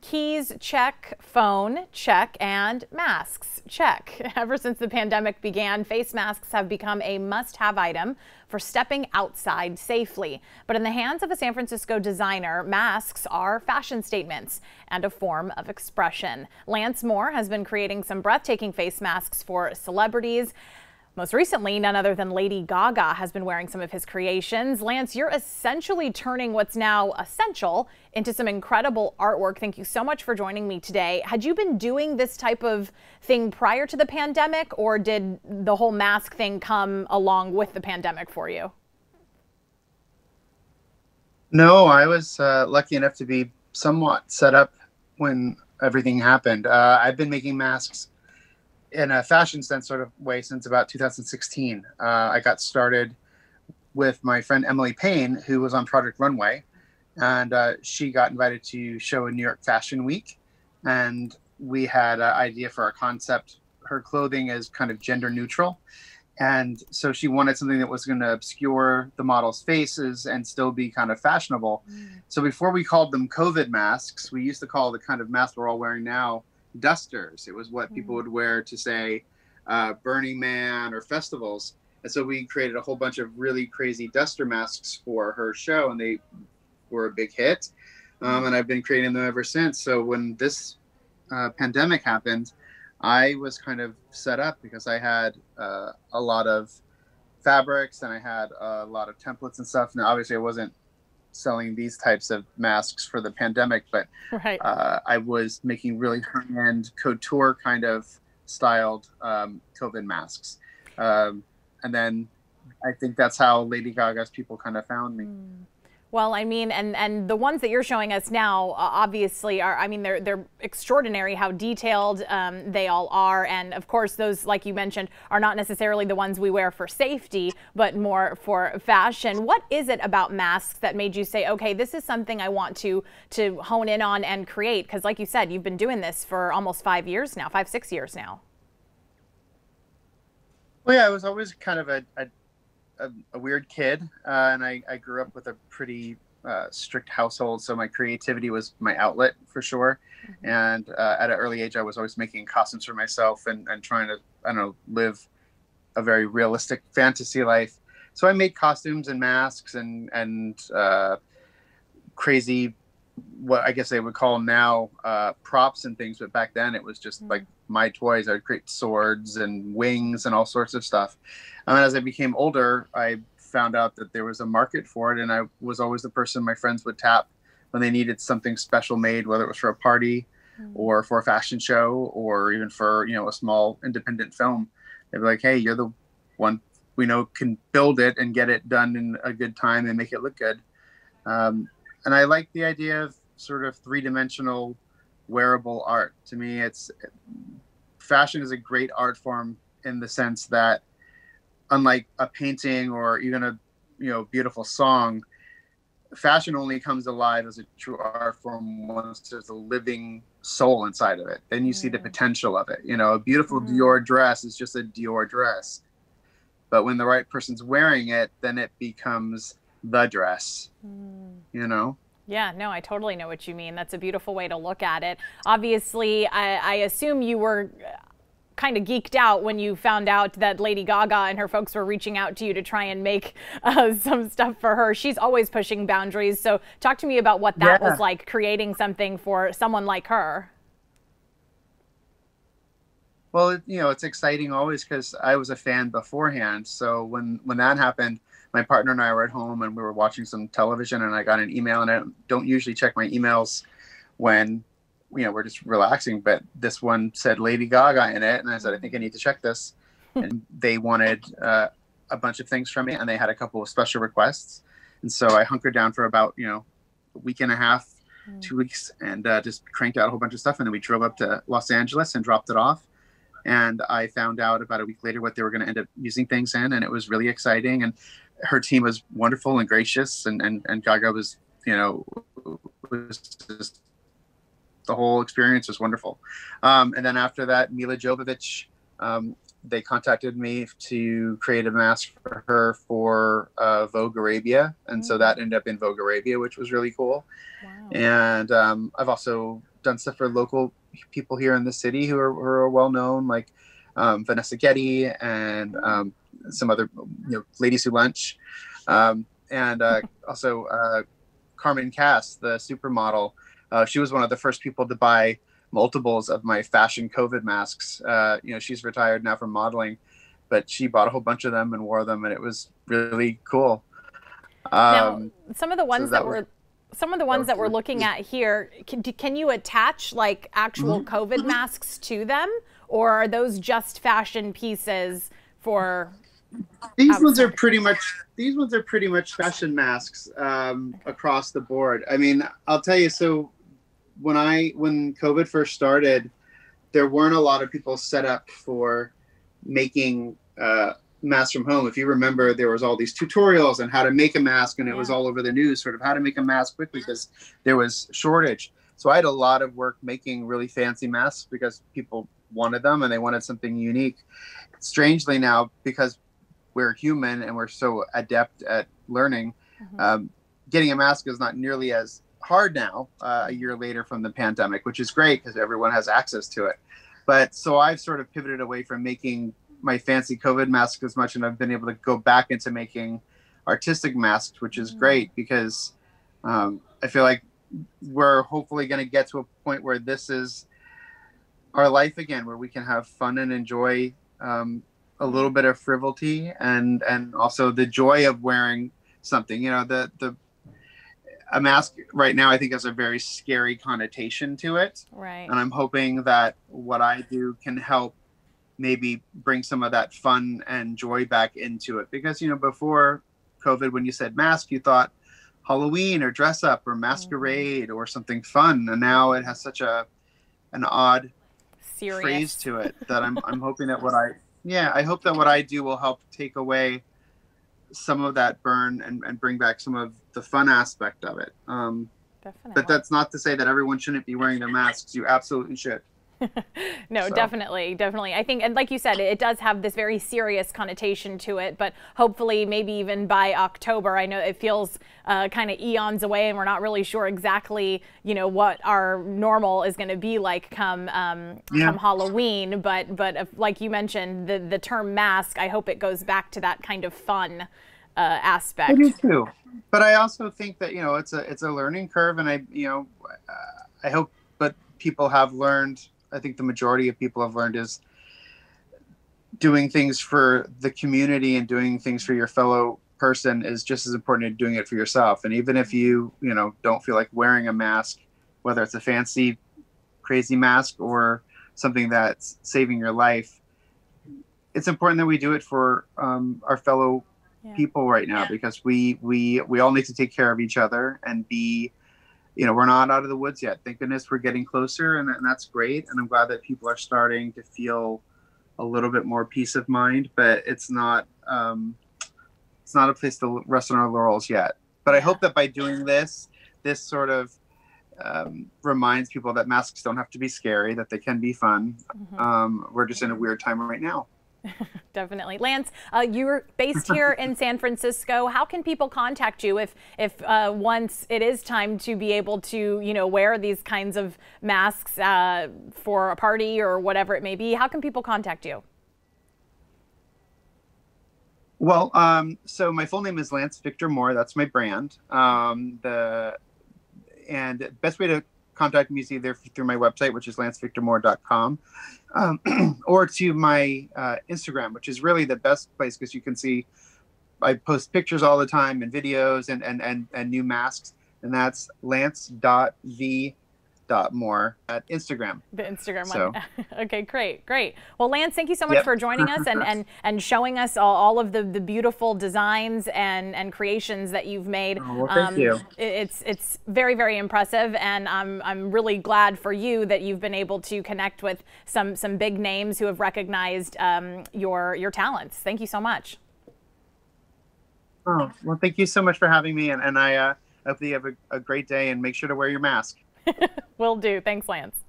Keys, check. Phone, check. And masks, check. Ever since the pandemic began, face masks have become a must-have item for stepping outside safely. But in the hands of a San Francisco designer, masks are fashion statements and a form of expression. Lance Moore has been creating some breathtaking face masks for celebrities. Most recently, none other than Lady Gaga has been wearing some of his creations. Lance, you're essentially turning what's now essential into some incredible artwork. Thank you so much for joining me today. Had you been doing this type of thing prior to the pandemic, or did the whole mask thing come along with the pandemic for you? No, I was lucky enough to be somewhat set up when everything happened. I've been making masks in a fashion sense sort of way since about 2016. I got started with my friend Emily Payne, who was on Project Runway, and she got invited to show in New York Fashion Week, and we had an idea for our concept. Her clothing is kind of gender neutral, and so she wanted something that was going to obscure the models' faces and still be kind of fashionable. So before we called them COVID masks, we used to call the kind of mask we're all wearing now dusters. It was what people would wear to, say, Burning Man or festivals. And so we created a whole bunch of really crazy duster masks for her show, and they were a big hit. And I've been creating them ever since. So when this pandemic happened, I was kind of set up because I had a lot of fabrics and I had a lot of templates and stuff. Now, obviously, I wasn't selling these types of masks for the pandemic, but Right. I was making really high-end couture kind of styled COVID masks. And then I think that's how Lady Gaga's people kind of found me. Well, I mean, and the ones that you're showing us now, obviously are, I mean, they're extraordinary how detailed they all are. And of course, those, like you mentioned, are not necessarily the ones we wear for safety, but more for fashion. What is it about masks that made you say, okay, this is something I want to hone in on and create? Because like you said, you've been doing this for almost 5 years now, 6 years now. Well, yeah, I was always kind of a weird kid, and I grew up with a pretty strict household, so my creativity was my outlet for sure. And at an early age, I was always making costumes for myself and trying to, I don't know, live a very realistic fantasy life. So I made costumes and masks and crazy, what I guess they would call now props and things, but back then it was just like my toys. I would create swords and wings and all sorts of stuff. And as I became older, I found out that there was a market for it, and I was always the person my friends would tap when they needed something special made, whether it was for a party or for a fashion show or even for, you know, a small independent film. They'd be like, hey, you're the one we know can build it and get it done in a good time and make it look good. And I like the idea of sort of three-dimensional wearable art. To me, fashion is a great art form in the sense that, unlike a painting or even a beautiful song, fashion only comes alive as a true art form once there's a living soul inside of it. Then you see the potential of it. You know, a beautiful Dior dress is just a Dior dress, but when the right person's wearing it, then it becomes the dress. You know. Yeah, no, I totally know what you mean. That's a beautiful way to look at it. Obviously, I assume you were kind of geeked out when you found out that Lady Gaga and her folks were reaching out to you to try and make some stuff for her. She's always pushing boundaries. So talk to me about what that was like, creating something for someone like her. Well, it's exciting always because I was a fan beforehand. So when that happened, my partner and I were at home and we were watching some television, and I got an email, and I don't usually check my emails when, we're just relaxing, but this one said Lady Gaga in it. And I said, I think I need to check this. And they wanted a bunch of things from me, and they had a couple of special requests. And so I hunkered down for about, a week and a half, 2 weeks, and just cranked out a whole bunch of stuff. And then we drove up to Los Angeles and dropped it off. And I found out about a week later what they were going to end up using things in, and it was really exciting. And her team was wonderful and gracious, and Gaga was, was just, the whole experience was wonderful. And then after that, Milla Jovovich, they contacted me to create a mask for her for Vogue Arabia, and so that ended up in Vogue Arabia, which was really cool. Wow. And I've also done stuff for local people here in the city who are well known, like Vanessa Getty and some other ladies who lunch, and also Carmen Cass, the supermodel. She was one of the first people to buy multiples of my fashion COVID masks. She's retired now from modeling, but she bought a whole bunch of them and wore them, and it was really cool. Now, some of the ones that we're looking at here, can you attach like actual COVID masks to them, or are those just fashion pieces for? These ones are pretty much fashion masks across the board. I mean, I'll tell you. So when COVID first started, there weren't a lot of people set up for making masks from home. If you remember, there was all these tutorials on how to make a mask, and it was all over the news, sort of how to make a mask quickly because there was shortage. So I had a lot of work making really fancy masks because people wanted them and they wanted something unique. Strangely now, because we're human and we're so adept at learning, getting a mask is not nearly as hard now, a year later from the pandemic, which is great because everyone has access to it. But so I've sort of pivoted away from making my fancy COVID masks as much, and I've been able to go back into making artistic masks, which is great because I feel like we're hopefully going to get to a point where this is our life again, where we can have fun and enjoy a little bit of frivolity and also the joy of wearing something. A mask right now, I think, has a very scary connotation to it. Right. And I'm hoping that what I do can help maybe bring some of that fun and joy back into it. Because, before COVID, when you said mask, you thought Halloween or dress up or masquerade or something fun. And now it has such an odd serious phrase to it that I'm hoping that I hope that what I do will help take away some of that burn and bring back some of the fun aspect of it. Definitely. But that's not to say that everyone shouldn't be wearing their masks. You absolutely should. No, so. Definitely. I think, and like you said, it does have this very serious connotation to it, but hopefully maybe even by October, I know it feels kind of eons away and we're not really sure exactly, what our normal is going to be like come Halloween. But like you mentioned, the term mask, I hope it goes back to that kind of fun aspect. I do too. But I also think that, it's a learning curve, and I hope that people have learned. I think the majority of people have learned is doing things for the community and doing things for your fellow person is just as important as doing it for yourself. And even if you, don't feel like wearing a mask, whether it's a fancy, crazy mask or something that's saving your life, it's important that we do it for our fellow people right now, because we all need to take care of each other and be, we're not out of the woods yet. Thank goodness we're getting closer, and that's great. And I'm glad that people are starting to feel a little bit more peace of mind, but it's not a place to rest on our laurels yet. But I hope that by doing this sort of reminds people that masks don't have to be scary, that they can be fun. We're just in a weird time right now. Definitely. Lance, you're based here in San Francisco. How can people contact you if once it is time to be able to, wear these kinds of masks for a party or whatever it may be? How can people contact you? Well, so my full name is Lance Victor Moore. That's my brand. And the best way to contact me is either through my website, which is lancevictormoore.com, or to my Instagram, which is really the best place because you can see I post pictures all the time and videos and new masks, and that's lance.v.moore at Instagram. The Instagram one. Okay, great. Well, Lance, thank you so much for joining us and showing us all of the beautiful designs and creations that you've made. Oh, well, thank you. It's very, very impressive, and I'm really glad for you that you've been able to connect with some big names who have recognized your talents. Thank you so much. Oh, well, thank you so much for having me, and I hope that you have a great day, and make sure to wear your mask. Will do. Thanks, Lance.